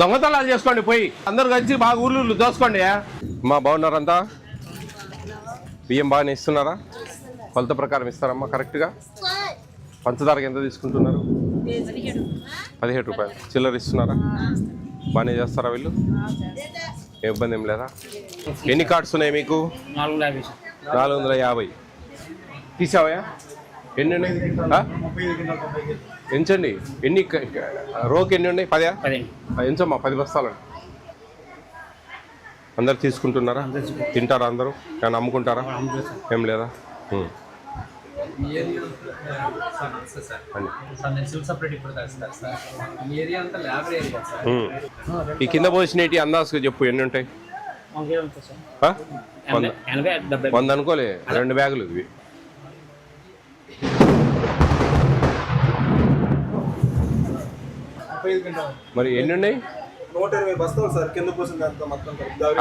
దొంగతనాలు చేసుకోండి పోయి అందరు కలిసి బాగా ఊర్లు దోసుకోండి. మా బాగున్నారంతా? బియ్యం బాగానే ఇస్తున్నారా? కొలత ప్రకారం ఇస్తారమ్మా కరెక్ట్గా? పంచదారకి ఎంత తీసుకుంటున్నారు? 17 రూపాయలు. చిల్లర ఇస్తున్నారా? బాగానే చేస్తారా వీళ్ళు? ఏ ఇబ్బంది ఏం లేదా? ఎన్ని కార్డ్స్ ఉన్నాయి మీకు? 450. తీసావా? ఎన్ని ఉన్నాయి? ఎంచండి. ఎన్ని రోకి ఎన్ని ఉన్నాయి? 10 ఎంచమ్మా. 10 బస్తాలు. అందరు తీసుకుంటున్నారా? తింటారా అందరూ? కానీ అమ్ముకుంటారా? ఏం లేదా? ఈ కింద పోసినవి అందాజుగా చెప్పు ఎన్ని ఉంటాయి? 100 అనుకోలే, 2 బ్యాగులు ఇవి. మరి ఎన్ని ఉన్నాయి? 120 బస్తాలు సార్. కింద పోసిన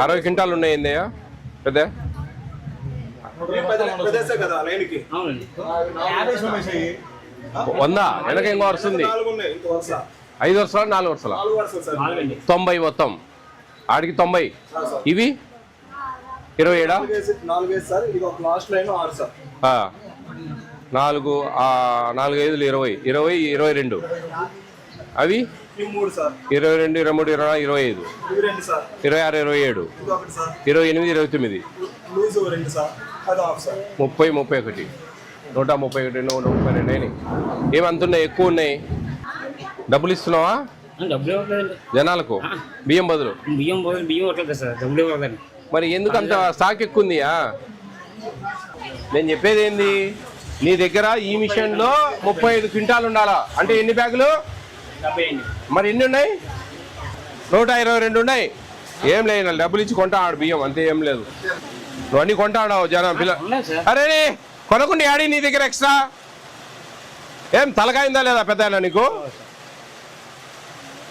60 క్వింటాలు ఉన్నాయి. ఏందయ్యా పెద్ద? వంద వెనక ఇంకో వస్తుంది. 5 వరుసలా 4 వరుసలా? 90 మొత్తం. ఆడికి 90. ఇవి 27? 4 5 20 22. అవి 22 23 24 25 26 27 28 29 30 31 131 అయినాయి. ఏమంతున్నాయి? ఎక్కువ ఉన్నాయి. డబ్బులు ఇస్తున్నావా జనాలకు? బియ్యం బదులు మరి ఎందుకు అంత స్టాక్ ఎక్కువ ఉందియా? నేను చెప్పేది ఏంది, నీ దగ్గర ఈ మిషన్లో 35 క్వింటాలు ఉండాలా అంటే ఎన్ని బ్యాగులు? మరి ఎన్ని ఉన్నాయి? 122 ఉన్నాయి. ఏం లేదు, డబ్బులు ఇచ్చి కొంటాడు బియ్యం అంతే, ఏం లేదు. నువ్వు అన్ని కొంటాడావు జనం పిల్ల. అరే కొనకుండా ఆడి నీ దగ్గర ఎక్స్ట్రా ఏం తలకాయిందా లేదా పెద్ద? నీకు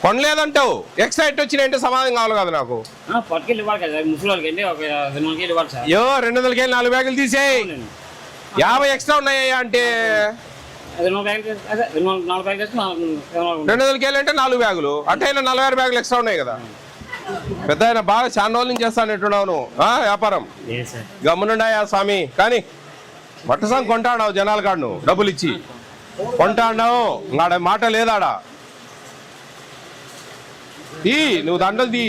కొనలేదంటావు, ఎక్స్ట్రా ఎట్ వచ్చినాయంటే సమాధానం కావాలి కదా నాకు. 200 కేలు 4 బ్యాగులు తీసేయి. 50 ఎక్స్ట్రా ఉన్నాయా అంటే 200 కేలు అంటే 4 బ్యాగులు అంటే 46 బ్యాగులు ఎక్స్ట్రా ఉన్నాయి కదా. పెద్ద ఆయన బాగా చాలా రోజుల నుంచి చేస్తానట్టున్నావు నువ్వు వ్యాపారం. గమ్మునుండాయా స్వామి. కానీ బట్టసాంగ్ కొంటాడావు జనాల కాడు, డబ్బులు ఇచ్చి కొంటాడావు. ఆడ మాట లేదాడా? నువ్వు దండలు తీ.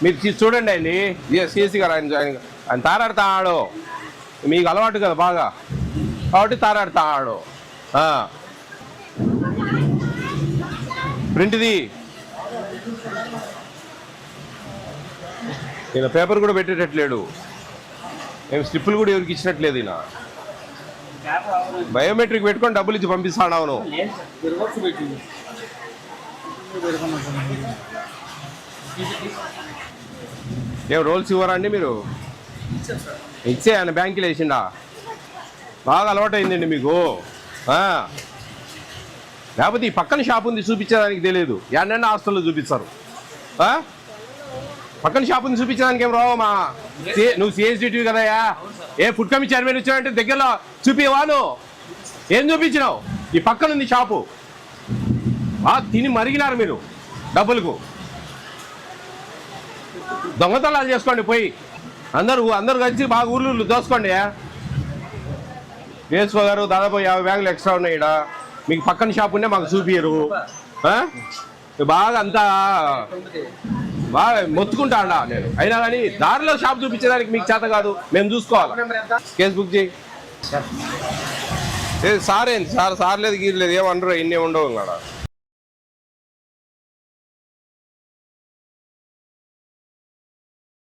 మీరు చూడండి అండి సిఎస్సి గారు, ఆయన తారాడుతాడు. మీకు అలవాటు కదా బాగా, కాబట్టి తారాడుతాడు. ప్రింట్ది ఈయన పేపర్ కూడా పెట్టేటట్లేడు. ఏం స్లిప్పులు కూడా ఎవరికి ఇచ్చినట్లేదు. ఈయన బయోమెట్రిక్ పెట్టుకొని డబ్బులు ఇచ్చి పంపిస్తాడు. అవును, ఏం రోల్స్ ఇవ్వరా అండి మీరు? ఇచ్చే ఆయన బ్యాంకులో వేసిండా? బాగా అలవాటు అయిందండి మీకు. లేకపోతే ఈ పక్కన షాప్ ఉంది చూపించేదానికి తెలియదు. ఎన్నెన్న హాస్టల్లో చూపిస్తారు. పక్కన షాప్ ఉంది చూపించడానికి ఏం రావమ్మా? నువ్వు సిఎస్డిటివి కదయా? ఏ ఫుడ్ కమిటీ చైర్మన్ వచ్చావంటే దగ్గరలో చూపివాను. ఏం చూపించినావు? ఈ పక్కన ఉంది షాపు. తిని మరిగినారు మీరు డబ్బులకు. దొంగతనాలు చేసుకోండి పోయి అందరు కలిసి బాగా ఊర్లు దోసుకోండి. వేసుకో గారు దాదాపు 50 బ్యాగులు ఎక్స్ట్రా ఉన్నాయి. ఇక్కడ మీకు పక్కన షాప్ ఉంటే మాకు చూపియరు. బాగా అంతా బాగా మొత్తుకుంటాడా నేను. అయినా కానీ దారిలో షాప్ చూపించేదానికి మీకు చేత కాదు, మేము చూసుకోవాలి. కేసు బుక్ చేయి. సార్ లేదు గీరలేదు ఏమనరు, ఇన్ని ఉండవు.